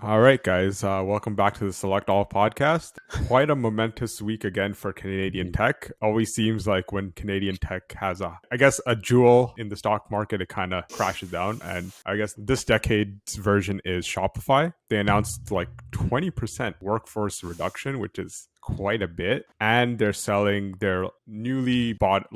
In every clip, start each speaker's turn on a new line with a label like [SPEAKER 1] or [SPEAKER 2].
[SPEAKER 1] All right, guys. Welcome back to the Select All podcast. Quite a momentous week again for Canadian tech. Always seems like when Canadian tech has a jewel in the stock market, it kind of crashes down. And I guess this decade's version is Shopify. They announced like 20% workforce reduction, which is quite a bit. And they're selling their newly bought,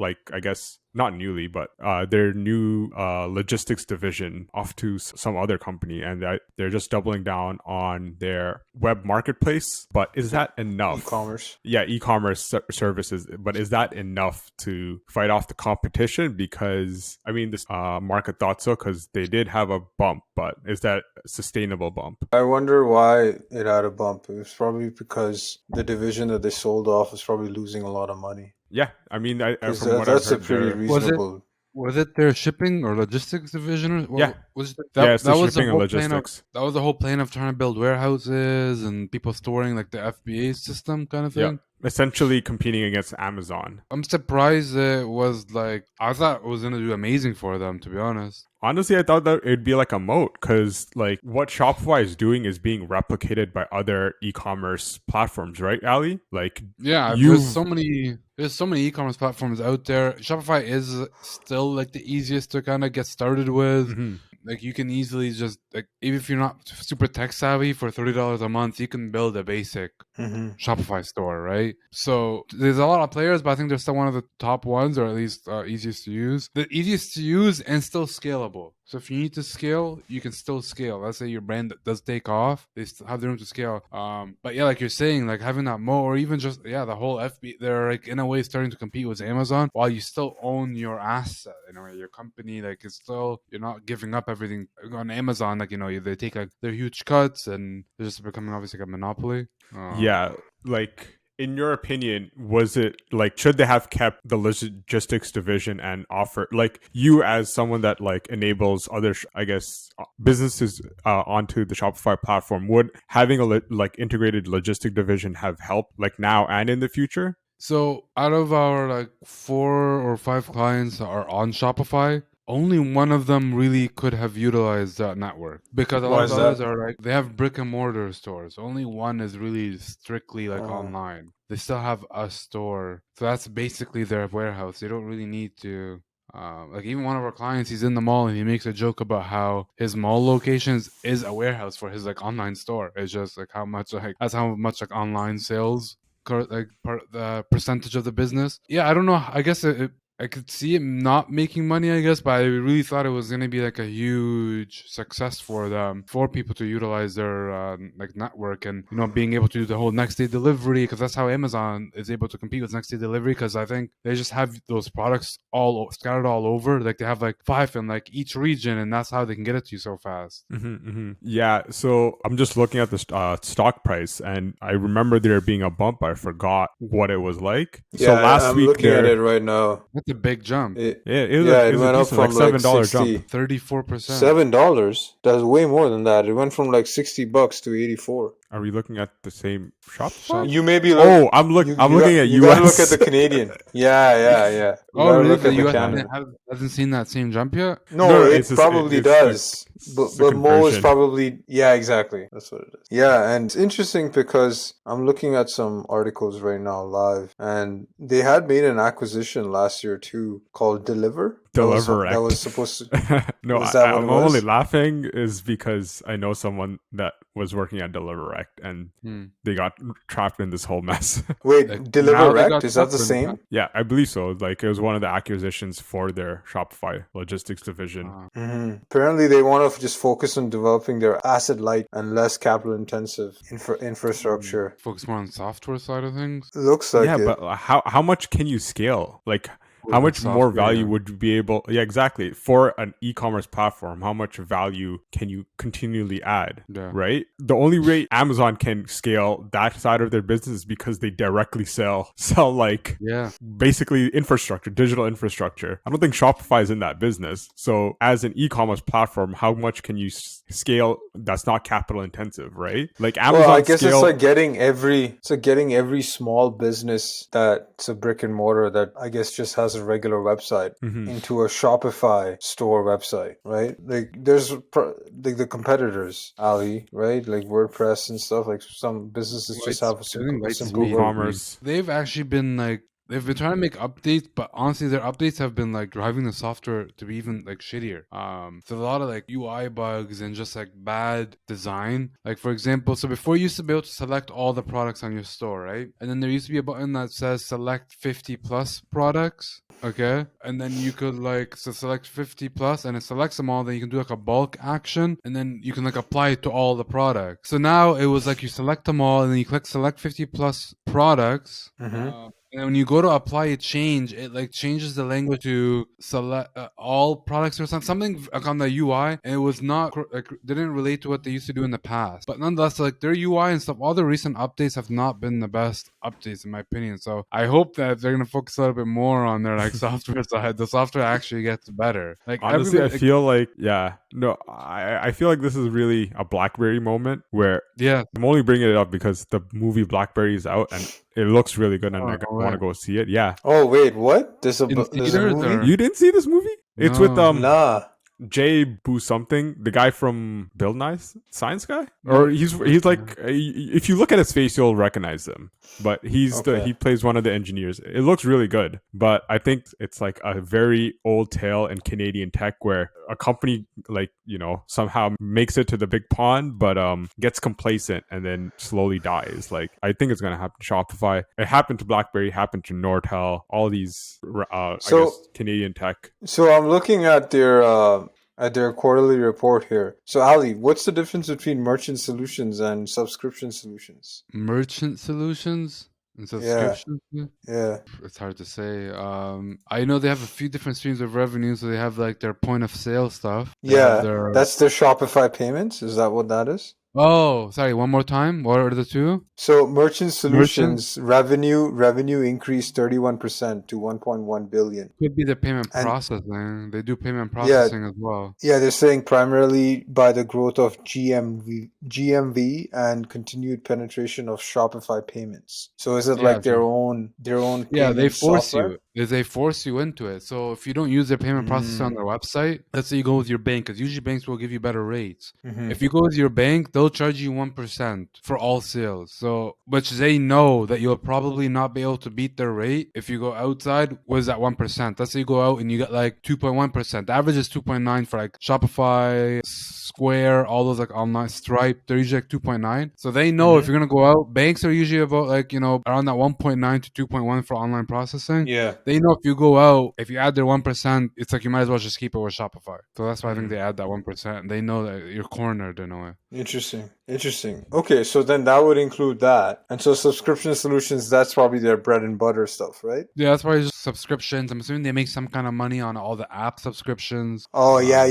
[SPEAKER 1] not newly, but their new logistics division off to some other company, and they're just doubling down on their web marketplace. But is that enough?
[SPEAKER 2] E-commerce.
[SPEAKER 1] Yeah, e-commerce services. But is that enough to fight off the competition? Because I mean, this market thought so, because they did have a bump, but is that a sustainable bump?
[SPEAKER 2] I wonder why it had a bump. It was probably because the division that they sold off was probably losing a lot of money.
[SPEAKER 1] Yeah, I mean,
[SPEAKER 2] from what I've heard, pretty reasonable.
[SPEAKER 3] Was it their shipping or logistics division?
[SPEAKER 1] Yeah.
[SPEAKER 3] It's
[SPEAKER 1] the shipping and logistics.
[SPEAKER 3] That was the whole plan of trying to build warehouses and people storing like the FBA system kind of thing.
[SPEAKER 1] Yeah. Essentially competing against Amazon.
[SPEAKER 3] I'm surprised it was like, I thought it was going to do amazing for them, to be honest.
[SPEAKER 1] Honestly, I thought that it'd be like a moat, because like what Shopify is doing is being replicated by other e-commerce platforms, right, Ali? Like,
[SPEAKER 3] yeah, there's so many e-commerce platforms out there. Shopify is still like the easiest to kind of get started with.
[SPEAKER 1] Mm-hmm.
[SPEAKER 3] Like you can easily just like, even if you're not super tech savvy, for $30 a month, you can build a basic Shopify store, right? So there's a lot of players, but I think they're still one of the top ones, or at least easiest to use. The easiest to use and still scalable. So if you need to scale, you can still scale. Let's say your brand does take off, they still have the room to scale. But yeah, like you're saying, like having that moat, or even just the whole FB, they're like in a way starting to compete with Amazon while you still own your asset. In a way, your company, like it's still, you're not giving up everything on Amazon. Like they take like their huge cuts, and they're just becoming obviously like a monopoly.
[SPEAKER 1] Yeah, like, in your opinion, was it like, should they have kept the logistics division and offer, like, you as someone that like enables other businesses onto the Shopify platform, would having a integrated logistic division have helped, like, now and in the future?
[SPEAKER 3] So out of our like 4 or 5 clients that are on Shopify, only one of them really could have utilized that network, because a lot of others are like, they have brick and mortar stores. Only one is really strictly like online. They still have a store, so that's basically their warehouse. They don't really need to like, even one of our clients, he's in the mall and he makes a joke about how his mall locations is a warehouse for his like online store. It's just like how much like online sales, like the percentage of the business. Yeah, I don't know. I guess I could see it not making money, I guess, but I really thought it was going to be like a huge success for them, for people to utilize their like network, and being able to do the whole next day delivery, because that's how Amazon is able to compete with next day delivery, because I think they just have those products all scattered all over. Like they have like 5 in like each region, and that's how they can get it to you so fast.
[SPEAKER 1] Yeah, so I'm just looking at the stock price, and I remember there being a bump. I forgot what it was like.
[SPEAKER 2] Yeah,
[SPEAKER 1] so last
[SPEAKER 2] I'm
[SPEAKER 1] week
[SPEAKER 2] looking at it right now.
[SPEAKER 3] That's a big jump.
[SPEAKER 1] It went up from like $7 jump.
[SPEAKER 3] 34%.
[SPEAKER 2] $7? That's way more than that. It went from like $60 to 84.
[SPEAKER 1] Are we looking at the same Shopify?
[SPEAKER 2] You may be.
[SPEAKER 1] I'm looking at US.
[SPEAKER 2] You gotta look at the Canadian. Yeah.
[SPEAKER 3] Really? Look at the US hasn't seen that same jump yet?
[SPEAKER 2] No, it probably does. But Mo is probably... Yeah, exactly. That's what it is. Yeah, and it's interesting because I'm looking at some articles right now live, and they had made an acquisition last year too called Deliverect. That was supposed to...
[SPEAKER 1] No, I'm only laughing is because I know someone that was working at Deliverect, and they got trapped in this whole mess.
[SPEAKER 2] Wait, Deliverect? Is that the same?
[SPEAKER 1] Yeah, I believe so. Like, it was one of the acquisitions for their Shopify logistics division.
[SPEAKER 2] Apparently, they want to just focus on developing their asset light and less capital intensive infrastructure.
[SPEAKER 3] Focus more on the software side of things?
[SPEAKER 2] Looks like it.
[SPEAKER 1] Yeah, but how much can you scale? Like, how much more value would you be able... Yeah, exactly. For an e-commerce platform, how much value can you continually add, right? The only way Amazon can scale that side of their business is because they directly sell like basically infrastructure, digital infrastructure. I don't think Shopify is in that business. So as an e-commerce platform, how much can you scale that's not capital intensive, right? Like Amazon.
[SPEAKER 2] Well, I guess it's like getting every small business that's a brick and mortar that I guess just has as a regular website into a Shopify store website, right? Like there's like the competitors, Ali, right? Like WordPress and stuff. Like some businesses just have a simple
[SPEAKER 1] WooCommerce.
[SPEAKER 3] They've actually been like. They've been trying to make updates, but honestly, their updates have been like driving the software to be even like shittier. So a lot of like UI bugs and just like bad design. Like for example, so before you used to be able to select all the products on your store, right? And then there used to be a button that says select 50 plus products. Okay. And then you could like select 50 plus and it selects them all. Then you can do like a bulk action and then you can like apply it to all the products. So now it was like you select them all and then you click select 50 plus products. And when you go to apply a change, it like changes the language to select all products or something like on the UI, and it was not like didn't relate to what they used to do in the past. But nonetheless, like their UI and stuff, all the recent updates have not been the best updates in my opinion. So I hope that they're gonna focus a little bit more on their like software side. The software actually gets better. Like
[SPEAKER 1] honestly, I feel like I feel like this is really a BlackBerry moment where I'm only bringing it up because the movie BlackBerry is out and it looks really good, and I want to go see it. Yeah.
[SPEAKER 2] Oh wait, what? There's a movie.
[SPEAKER 1] You didn't see this movie?
[SPEAKER 3] No.
[SPEAKER 1] It's with
[SPEAKER 2] Nah.
[SPEAKER 1] Jay Boo something, the guy from Bill Nye's Science Guy, or he's like, if you look at his face, you'll recognize him. But he plays one of the engineers. It looks really good, but I think it's like a very old tale in Canadian tech where a company like somehow makes it to the big pond, but gets complacent and then slowly dies. Like I think it's gonna happen to Shopify. It happened to BlackBerry. Happened to Nortel. All these I guess Canadian tech.
[SPEAKER 2] So I'm looking at their quarterly report here. So Ali, what's the difference between merchant solutions and subscription solutions?
[SPEAKER 3] Merchant solutions and subscriptions?
[SPEAKER 2] Yeah.
[SPEAKER 3] It's hard to say. I know they have a few different streams of revenue. So they have like their point of sale stuff.
[SPEAKER 2] That's their Shopify payments. Is that what that is?
[SPEAKER 3] Oh, sorry. One more time. What are the two?
[SPEAKER 2] So merchant solutions revenue increased 31% to 1.1 billion.
[SPEAKER 3] Could be the payment processing. They do payment processing as well.
[SPEAKER 2] Yeah, they're saying primarily by the growth of GMV and continued penetration of Shopify payments. So is it like their own
[SPEAKER 3] they force
[SPEAKER 2] software?
[SPEAKER 3] They force you into it. So if you don't use their payment processor on their website, let's say you go with your bank, because usually banks will give you better rates. If you go with your bank, they'll charge you 1% for all sales. So, which they know that you'll probably not be able to beat their rate if you go outside. Was that 1%? Let's say you go out and you get like 2.1%. The average is 2.9 for like Shopify, Square, all those like online Stripe. They're usually like 2.9. So they know if you're gonna go out, banks are usually about like around that 1.9 to 2.1 for online processing.
[SPEAKER 2] Yeah.
[SPEAKER 3] They know if you go out, if you add their 1%, it's like you might as well just keep it with Shopify. So that's why I think they add that 1%. They know that you're cornered in a way.
[SPEAKER 2] Interesting. Okay, so then that would include that. And so subscription solutions, that's probably their bread and butter stuff, right?
[SPEAKER 3] Yeah, that's probably just subscriptions. I'm assuming they make some kind of money on all the app subscriptions.
[SPEAKER 2] Oh, yeah.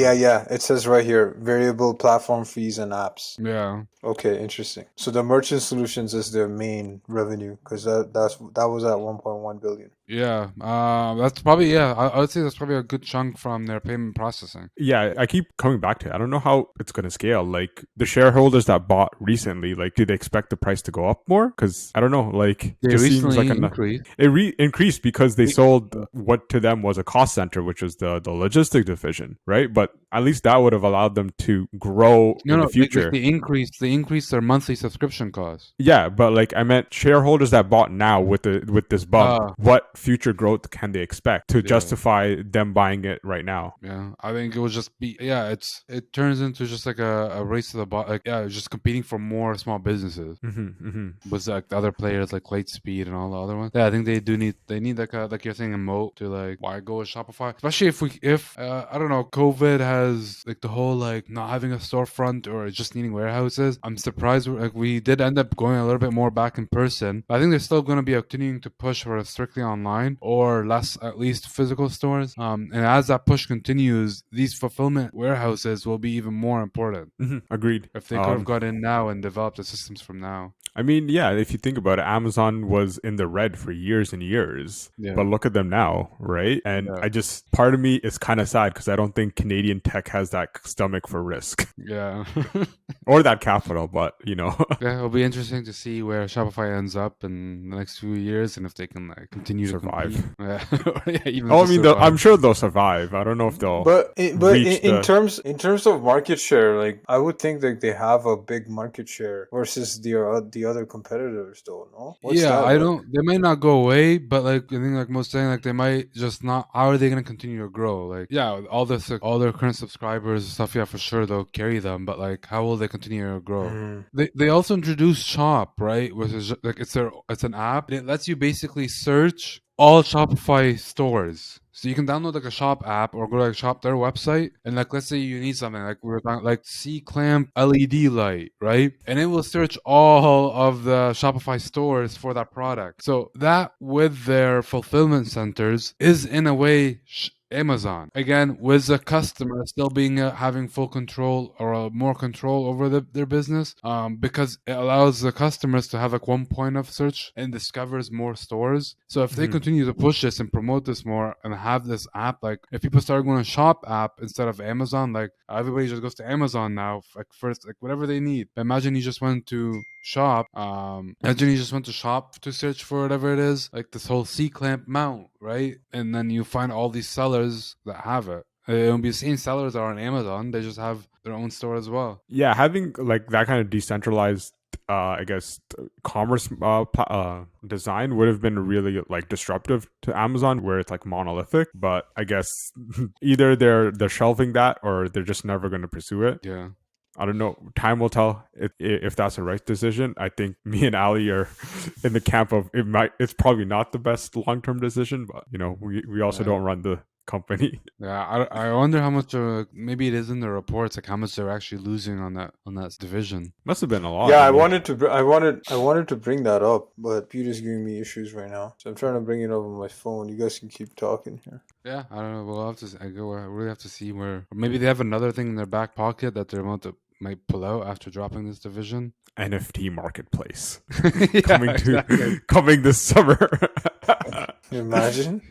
[SPEAKER 2] It says right here, variable platform fees and apps.
[SPEAKER 3] Yeah.
[SPEAKER 2] Okay, interesting. So the merchant solutions is their main revenue because that was at 1.1 billion.
[SPEAKER 3] Yeah, that's probably I would say that's probably a good chunk from their payment processing.
[SPEAKER 1] Yeah, I keep coming back to it. I don't know how it's going to scale. Like the shareholders that bought recently, like, do they expect the price to go up more? Because I don't know. Like,
[SPEAKER 3] it just seems like
[SPEAKER 1] it increased because they sold what to them was a cost center, which was the logistics division, right? But at least that would have allowed them to grow in the future.
[SPEAKER 3] They increased their monthly subscription cost.
[SPEAKER 1] Yeah, but like I meant shareholders that bought now with this bump, what future growth can they expect to justify them buying it right now?
[SPEAKER 3] Yeah, I think it will just be it turns into just like a race to the bottom. Like just competing for more small businesses with like the other players like Lightspeed and all the other ones. Yeah, I think they need like you're saying a moat to like why go with Shopify, especially if I don't know, COVID has like the whole like not having a storefront or just needing warehouses. I'm surprised we did end up going a little bit more back in person. But I think they're still going to be continuing to push for a strictly online or less, at least physical stores. And as that push continues, these fulfillment warehouses will be even more important.
[SPEAKER 1] Agreed.
[SPEAKER 3] If they could have got in now and developed the systems from now.
[SPEAKER 1] I mean, yeah, if you think about it, Amazon was in the red for years and years, but look at them now, right? And part of me is kind of sad because I don't think Canadian tech has that stomach for risk.
[SPEAKER 3] Yeah.
[SPEAKER 1] or that capital, but
[SPEAKER 3] Yeah, it'll be interesting to see where Shopify ends up in the next few years and if they can continue
[SPEAKER 1] survive.
[SPEAKER 3] to compete. Even
[SPEAKER 1] I'm sure they'll survive. I don't know if they'll.
[SPEAKER 2] But in terms of market share, like I would think that they have a big market share versus the other competitors, though. No,
[SPEAKER 3] They might not go away, but like I think like most saying like they might just not. How are they going to continue to grow? Like all their current subscribers and stuff, for sure they'll carry them, but like how will they continue to grow? They also introduced Shop, right, which is like it's an app. It lets you basically search all Shopify stores. So you can download like a shop app or go to like shop their website and like let's say you need something like we were talking like C-clamp LED light, right? And it will search all of the Shopify stores for that product. So that with their fulfillment centers is in a way Amazon again with the customer still being having full control or more control over their business because it allows the customers to have like one point of search and discovers more stores. So if they continue to push this and promote this more and have this app, like if people start going to shop app instead of Amazon, like everybody just goes to Amazon now, like first like whatever they need. But imagine you just went to shop to search for whatever it is, like this whole C-clamp mount, right? And then you find all these sellers that have it. It'll be the same sellers that are on Amazon, they just have their own store as well.
[SPEAKER 1] Yeah, having like that kind of decentralized I guess commerce design would have been really like disruptive to Amazon, where it's like monolithic. But I guess either they're shelving that or they're just never going to pursue it.
[SPEAKER 3] Yeah.
[SPEAKER 1] I don't know. Time will tell if that's the right decision. I think me and Ali are in the camp of it's probably not the best long-term decision, but we also don't run the company.
[SPEAKER 3] Yeah, I wonder how much maybe it is in the reports, like how much they're actually losing on that division.
[SPEAKER 1] Must have been a lot.
[SPEAKER 2] Yeah, I wanted to bring that up, but Peter's giving me issues right now, so I'm trying to bring it up on my phone. You guys can keep talking here.
[SPEAKER 3] Yeah, I don't know. We'll have to. I really have to see where. Or maybe they have another thing in their back pocket that they're about to might pull out after dropping this division.
[SPEAKER 1] NFT marketplace coming this summer.
[SPEAKER 2] Can you imagine?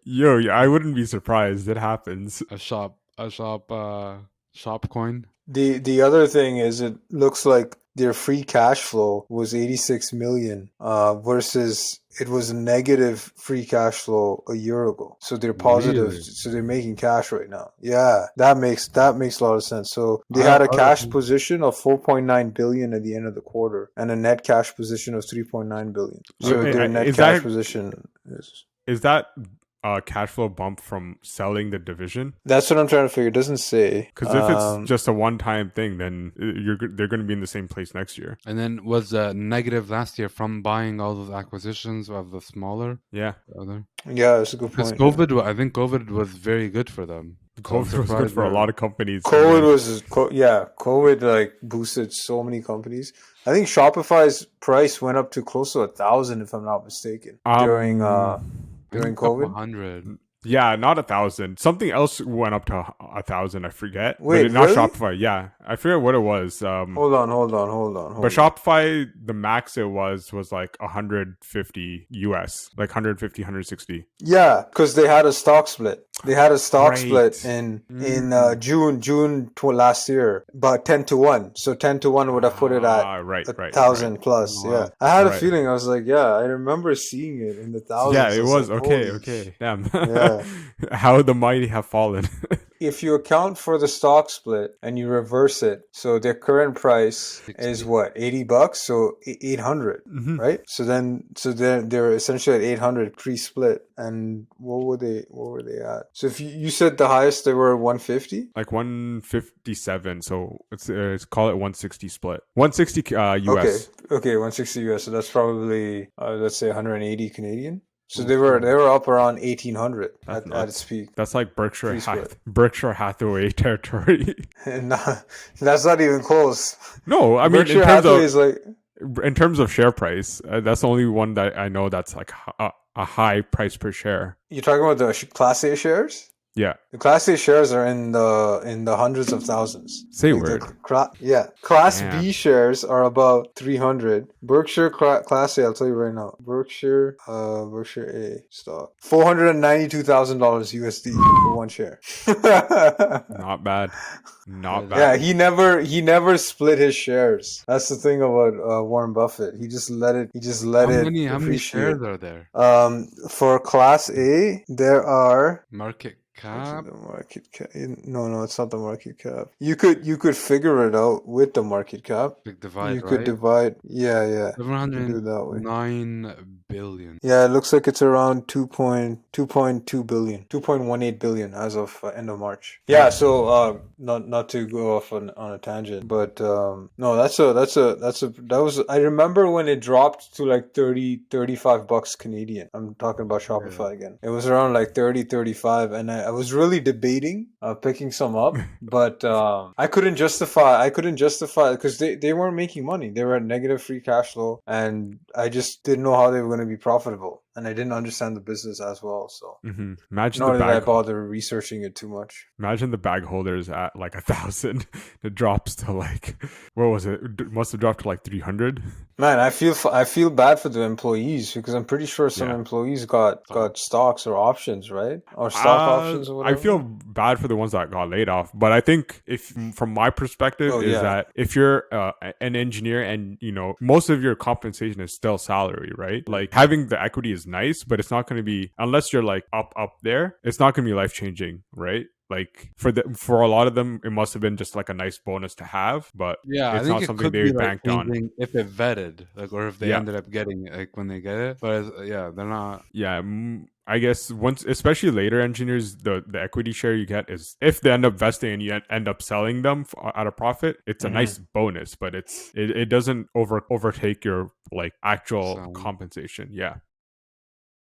[SPEAKER 1] Yo, I wouldn't be surprised. It happens.
[SPEAKER 3] A shop coin.
[SPEAKER 2] The other thing is, it looks like their free cash flow was 86 million versus it was a negative free cash flow a year ago. So they're positive.
[SPEAKER 3] Really?
[SPEAKER 2] So they're making cash right now. Yeah, that makes a lot of sense. So they had a cash position of 4.9 billion at the end of the quarter and a net cash position of 3.9 billion. So their net cash position
[SPEAKER 1] is that cash flow bump from selling the division?
[SPEAKER 2] That's what I'm trying to figure. It doesn't say.
[SPEAKER 1] Because if it's just a one-time thing, then they're going to be in the same place next year.
[SPEAKER 3] And then was negative last year from buying all those acquisitions of the smaller.
[SPEAKER 1] Yeah.
[SPEAKER 2] Yeah, that's a good point.
[SPEAKER 3] Because I think COVID was very good for them.
[SPEAKER 1] COVID was good for a lot of companies.
[SPEAKER 2] COVID like boosted so many companies. I think Shopify's price went up to close to 1,000, if I'm not mistaken, during COVID.
[SPEAKER 3] 100.
[SPEAKER 1] Yeah, not 1,000. Something else went up to 1,000. I forget.
[SPEAKER 2] Wait,
[SPEAKER 1] but not
[SPEAKER 2] really?
[SPEAKER 1] Shopify. Yeah, I forget what it was.
[SPEAKER 2] Hold on.
[SPEAKER 1] But Shopify, the max it was like 150 US, like 150, 160.
[SPEAKER 2] Yeah, because they had a stock split. They had a stock split in June last year, about 10-1. So 10-1 would have put it at 1,000 plus. Wow. Yeah, I had a feeling. I was like, I remember seeing it in the thousands.
[SPEAKER 1] Yeah, it was like, okay. Damn. Yeah. How the mighty have fallen.
[SPEAKER 2] If you account for the stock split and you reverse it, so their current price is what, $80? So 800, right? So they're essentially at 800 pre-split. And what were they at? So if you said the highest they were 150,
[SPEAKER 1] like 157. So let's call it 160 split. 160 US.
[SPEAKER 2] Okay, 160 US. So that's probably let's say 180 Canadian. So they were up around 1,800 at its peak.
[SPEAKER 1] That's like Berkshire Hathaway territory.
[SPEAKER 2] No, that's not even close.
[SPEAKER 1] No, I mean
[SPEAKER 2] Berkshire Hathaway is like,
[SPEAKER 1] in terms of share price, that's the only one that I know that's like a high price per share.
[SPEAKER 2] You're talking about the Class A shares?
[SPEAKER 1] Yeah.
[SPEAKER 2] The Class A shares are in the hundreds of thousands.
[SPEAKER 1] Say
[SPEAKER 2] Like
[SPEAKER 1] word.
[SPEAKER 2] Class
[SPEAKER 1] Damn.
[SPEAKER 2] B shares are about 300. Berkshire Class A, I'll tell you right now. Berkshire A stock, $492,000 USD for one share.
[SPEAKER 1] Not bad. Not
[SPEAKER 2] Yeah,
[SPEAKER 1] bad.
[SPEAKER 2] he never split his shares. That's the thing about Warren Buffett. He just let it
[SPEAKER 3] How many
[SPEAKER 2] appreciate.
[SPEAKER 3] shares are there?
[SPEAKER 2] For Class A, there are
[SPEAKER 3] Market cap.
[SPEAKER 2] the market cap. No, it's not the market cap. You could figure it out with the market cap.
[SPEAKER 3] Big divide,
[SPEAKER 2] You could
[SPEAKER 3] right?
[SPEAKER 2] divide. Yeah. You can do it that way.
[SPEAKER 3] 709 billion.
[SPEAKER 2] Yeah, it looks like it's around 2.2 billion, 2.18 billion as of end of March. Yeah, so not to go off on a tangent, but no, that was I remember when it dropped to like 35 bucks Canadian. I'm talking about Shopify again. It was around like 35, and I was really debating picking some up, but I couldn't justify because they weren't making money. They were at negative free cash flow, and I just didn't know how they were going to be profitable, and I didn't understand the business as well. So
[SPEAKER 1] Imagine
[SPEAKER 2] nor
[SPEAKER 1] the
[SPEAKER 2] did I
[SPEAKER 1] bag.
[SPEAKER 2] bother researching it too much.
[SPEAKER 1] Imagine the bag holders at like 1,000. It drops to like, what was it? It must have dropped to like 300.
[SPEAKER 2] Man, I feel bad for the employees because I'm pretty sure some employees got stocks or options, right? Or stock options or whatever.
[SPEAKER 1] I feel bad for the ones that got laid off, but I think from my perspective that if you're an engineer and most of your compensation is still salary, right? Like having the equity is nice, but it's not going to be, unless you're like up there, it's not going to be life changing, right? Like for a lot of them, it must have been just like a nice bonus to have, but
[SPEAKER 3] it's
[SPEAKER 1] not something they banked on.
[SPEAKER 3] If it vetted, like, or if they ended up getting it, like when they get it. But they're not.
[SPEAKER 1] Yeah, I guess once, especially later engineers, the equity share you get is if they end up vesting and you end up selling them at a profit, it's a nice bonus, but it doesn't overtake your like actual compensation. Yeah.